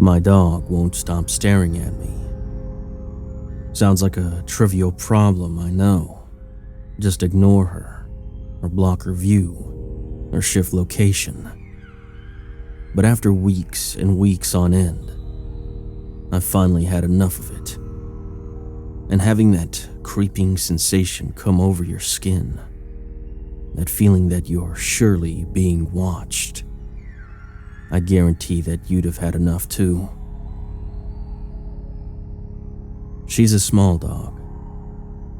My dog won't stop staring at me. Sounds like a trivial problem, I know. Just ignore her, or block her view, or shift location. But after weeks and weeks on end, I finally had enough of it. And having that creeping sensation come over your skin, that feeling that you're surely being watched, I guarantee that you'd have had enough too. She's a small dog,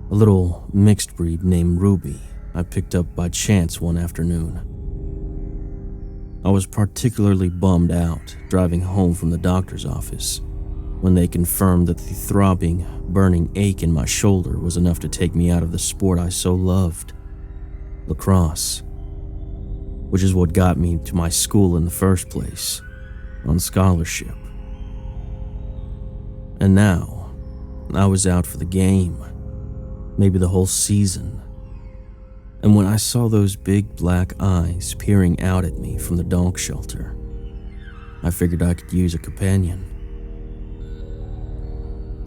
a little mixed breed named Ruby I picked up by chance one afternoon. I was particularly bummed out driving home from the doctor's office when they confirmed that the throbbing, burning ache in my shoulder was enough to take me out of the sport I so loved, lacrosse, which is what got me to my school in the first place, on scholarship. And now, I was out for the game, maybe the whole season. And when I saw those big black eyes peering out at me from the dog shelter, I figured I could use a companion.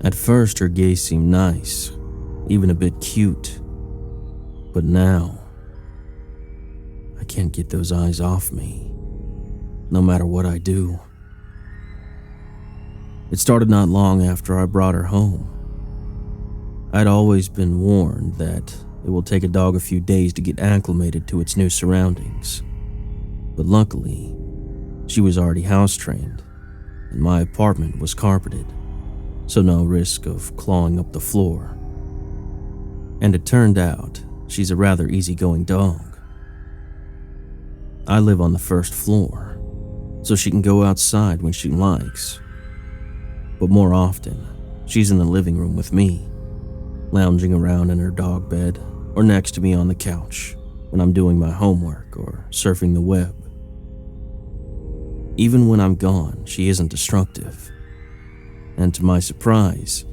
At first, her gaze seemed nice, even a bit cute. But now, I can't get those eyes off me, no matter what I do. It started not long after I brought her home. I'd always been warned that it will take a dog a few days to get acclimated to its new surroundings. But luckily, she was already house-trained, and my apartment was carpeted, so no risk of clawing up the floor. And it turned out she's a rather easygoing dog. I live on the first floor, so she can go outside when she likes. But more often, she's in the living room with me, lounging around in her dog bed or next to me on the couch when I'm doing my homework or surfing the web. Even when I'm gone, she isn't destructive. And to my surprise,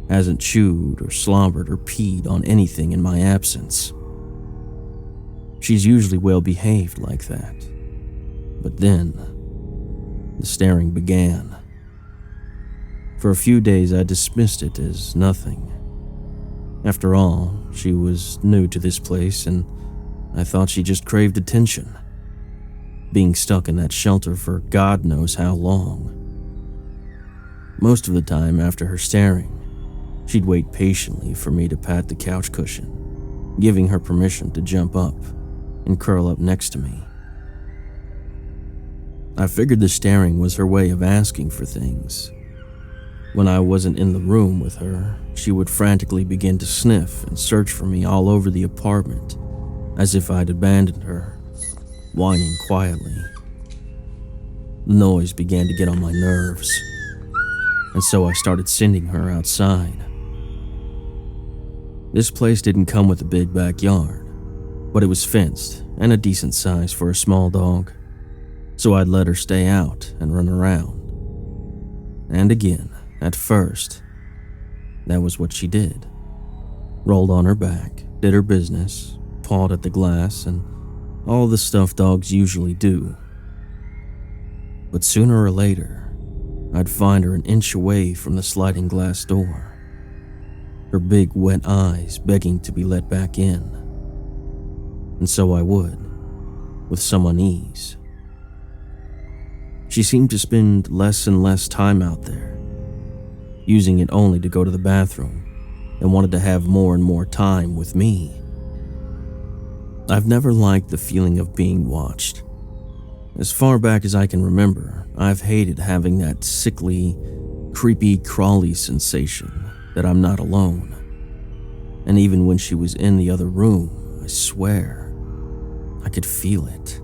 hasn't chewed or slobbered or peed on anything in my absence. She's usually well behaved like that. But then, the staring began. For a few days I dismissed it as nothing. After all, she was new to this place and I thought she just craved attention, being stuck in that shelter for God knows how long. Most of the time after her staring, she'd wait patiently for me to pat the couch cushion, giving her permission to jump up and curl up next to me. I figured the staring was her way of asking for things. When I wasn't in the room with her, she would frantically begin to sniff and search for me all over the apartment, as if I'd abandoned her, whining quietly. The noise began to get on my nerves, and so I started sending her outside. This place didn't come with a big backyard, but it was fenced and a decent size for a small dog, so I'd let her stay out and run around. And again, at first, that was what she did. Rolled on her back, did her business, pawed at the glass, and all the stuff dogs usually do. But sooner or later, I'd find her an inch away from the sliding glass door, her big wet eyes begging to be let back in. And so I would, with some unease. She seemed to spend less and less time out there, using it only to go to the bathroom, and wanted to have more and more time with me. I've never liked the feeling of being watched. As far back as I can remember, I've hated having that sickly, creepy, crawly sensation that I'm not alone. And even when she was in the other room, I swear, I could feel it.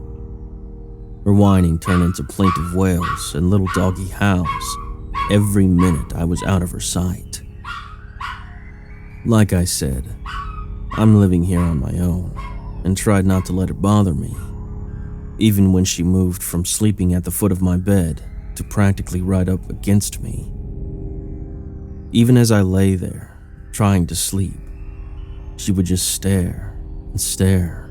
Her whining turned into plaintive wails and little doggy howls every minute I was out of her sight. Like I said, I'm living here on my own and tried not to let it bother me, even when she moved from sleeping at the foot of my bed to practically right up against me. Even as I lay there, trying to sleep, she would just stare and stare.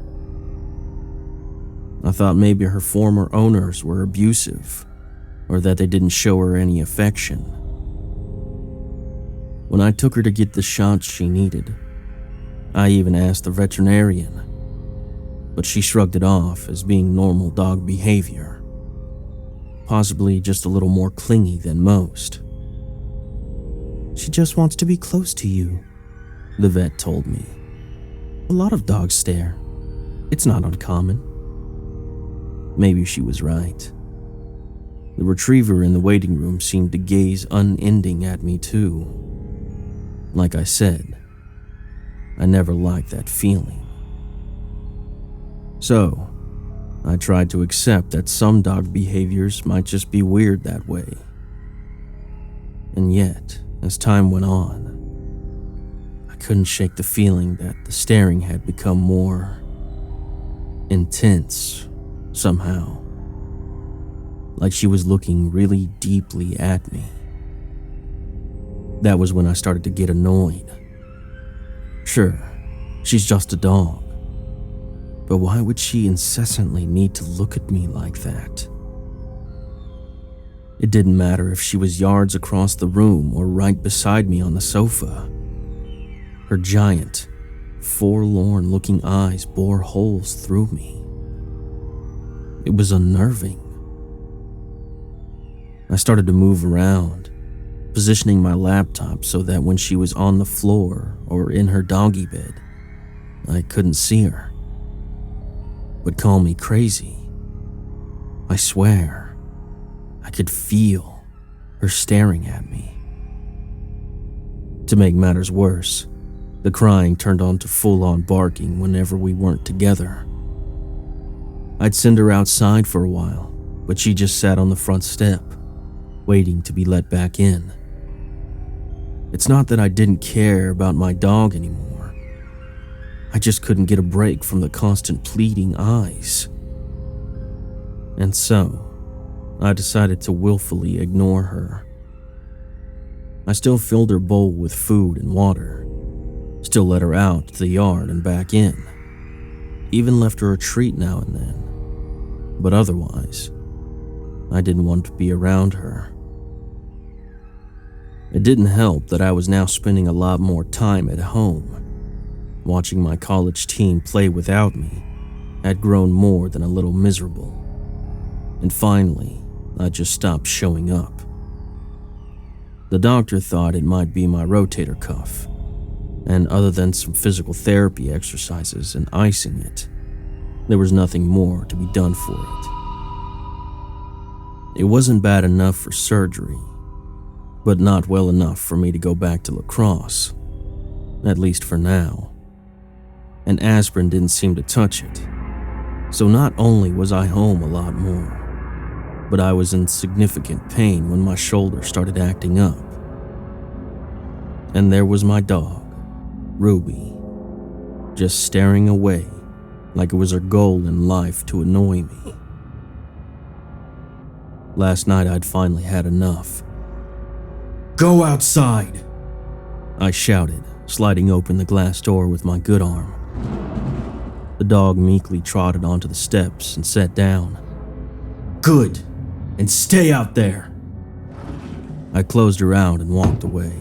I thought maybe her former owners were abusive, or that they didn't show her any affection. When I took her to get the shots she needed, I even asked the veterinarian, but she shrugged it off as being normal dog behavior, possibly just a little more clingy than most. She just wants to be close to you, the vet told me. A lot of dogs stare. It's not uncommon. Maybe she was right. The retriever in the waiting room seemed to gaze unending at me too. Like I said, I never liked that feeling. So, I tried to accept that some dog behaviors might just be weird that way. And yet, as time went on, I couldn't shake the feeling that the staring had become more intense somehow. Like she was looking really deeply at me. That was when I started to get annoyed. Sure, she's just a dog, but why would she incessantly need to look at me like that? It didn't matter if she was yards across the room or right beside me on the sofa. Her giant, forlorn-looking eyes bore holes through me. It was unnerving. I started to move around, positioning my laptop so that when she was on the floor or in her doggy bed, I couldn't see her. But call me crazy, I swear, I could feel her staring at me. To make matters worse, the crying turned on to full-on barking whenever we weren't together. I'd send her outside for a while, but she just sat on the front step, waiting to be let back in. It's not that I didn't care about my dog anymore. I just couldn't get a break from the constant pleading eyes. And so, I decided to willfully ignore her. I still filled her bowl with food and water, still let her out to the yard and back in, even left her a treat now and then. But otherwise, I didn't want to be around her. It didn't help that I was now spending a lot more time at home. Watching my college team play without me had grown more than a little miserable. And finally, I just stopped showing up. The doctor thought it might be my rotator cuff, and other than some physical therapy exercises and icing it, there was nothing more to be done for it. It wasn't bad enough for surgery, but not well enough for me to go back to lacrosse, at least for now. And aspirin didn't seem to touch it, so not only was I home a lot more, but I was in significant pain when my shoulder started acting up. And there was my dog, Ruby, just staring away like it was her goal in life to annoy me. Last night I'd finally had enough. "Go outside!" I shouted, sliding open the glass door with my good arm. The dog meekly trotted onto the steps and sat down. "Good, and stay out there!" I closed her out and walked away,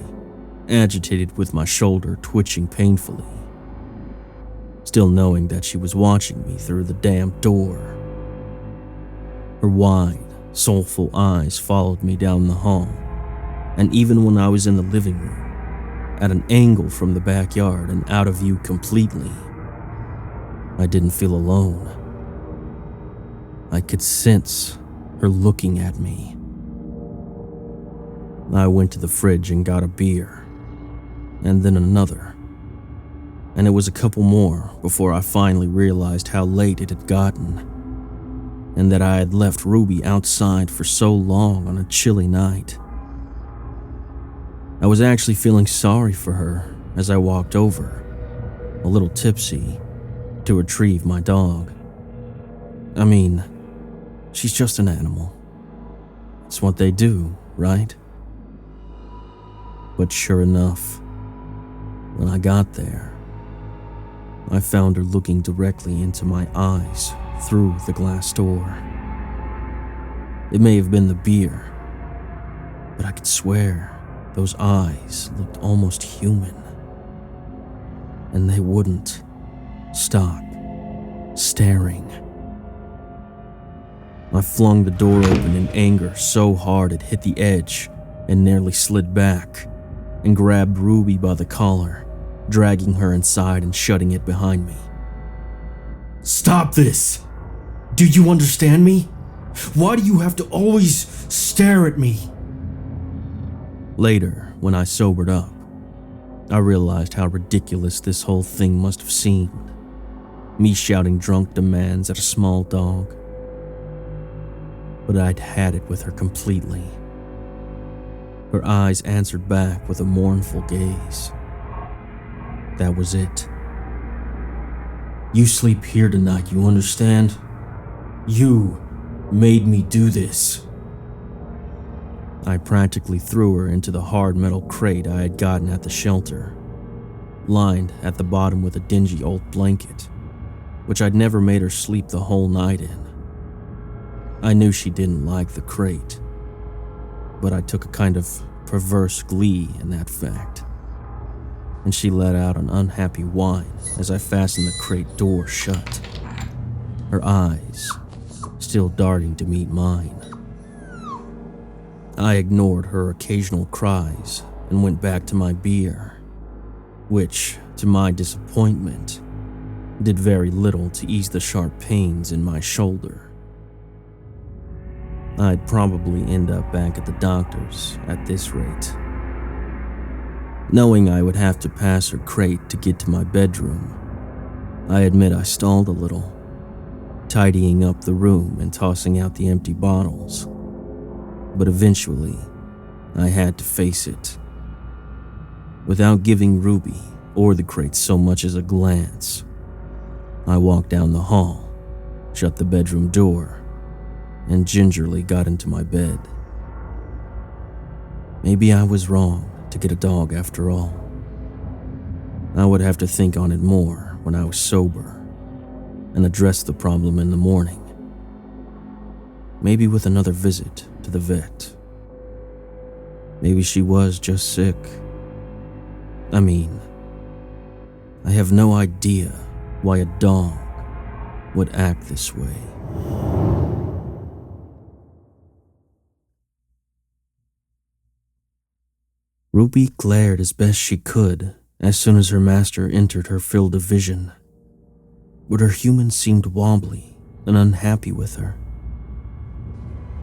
agitated with my shoulder twitching painfully, still knowing that she was watching me through the damn door. Her wide, soulful eyes followed me down the hall, and even when I was in the living room, at an angle from the backyard and out of view completely, I didn't feel alone. I could sense her looking at me. I went to the fridge and got a beer, and then another, and it was a couple more before I finally realized how late it had gotten, and that I had left Ruby outside for so long on a chilly night. I was actually feeling sorry for her as I walked over, a little tipsy, to retrieve my dog. I mean, she's just an animal. It's what they do, right? But sure enough, when I got there, I found her looking directly into my eyes through the glass door. It may have been the beer, but I could swear those eyes looked almost human. And they wouldn't stop staring. I flung the door open in anger so hard it hit the edge and nearly slid back, and grabbed Ruby by the collar, dragging her inside and shutting it behind me. Stop this! Do you understand me? Why do you have to always stare at me? Later, when I sobered up, I realized how ridiculous this whole thing must have seemed. Me shouting drunk demands at a small dog. But I'd had it with her completely. Her eyes answered back with a mournful gaze. That was it. You sleep here tonight, you understand? You made me do this. I practically threw her into the hard metal crate I had gotten at the shelter, lined at the bottom with a dingy old blanket, which I'd never made her sleep the whole night in. I knew she didn't like the crate, but I took a kind of perverse glee in that fact, and she let out an unhappy whine as I fastened the crate door shut, her eyes still darting to meet mine. I ignored her occasional cries and went back to my beer, which, to my disappointment, did very little to ease the sharp pains in my shoulder. I'd probably end up back at the doctor's at this rate. Knowing I would have to pass her crate to get to my bedroom, I admit I stalled a little, tidying up the room and tossing out the empty bottles. But eventually, I had to face it. Without giving Ruby or the crate so much as a glance, I walked down the hall, shut the bedroom door, and gingerly got into my bed. Maybe I was wrong to get a dog after all. I would have to think on it more when I was sober and address the problem in the morning. Maybe with another visit to the vet. Maybe she was just sick. I mean, I have no idea why a dog would act this way. Ruby glared as best she could as soon as her master entered her field of vision, but her human seemed wobbly and unhappy with her.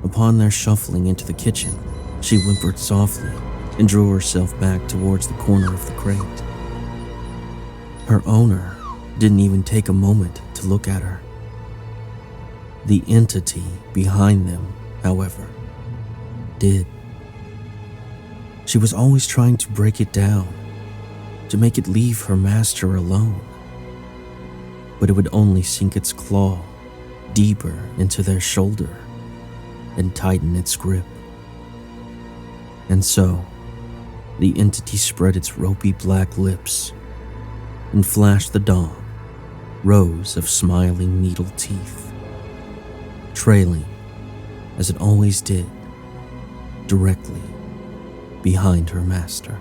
Upon their shuffling into the kitchen, she whimpered softly and drew herself back towards the corner of the crate. Her owner didn't even take a moment to look at her. The entity behind them, however, did. She was always trying to break it down, to make it leave her master alone. But it would only sink its claw deeper into their shoulder and tighten its grip. And so, the entity spread its ropey black lips and flashed the dog rows of smiling needle teeth, trailing, as it always did, directly behind her master.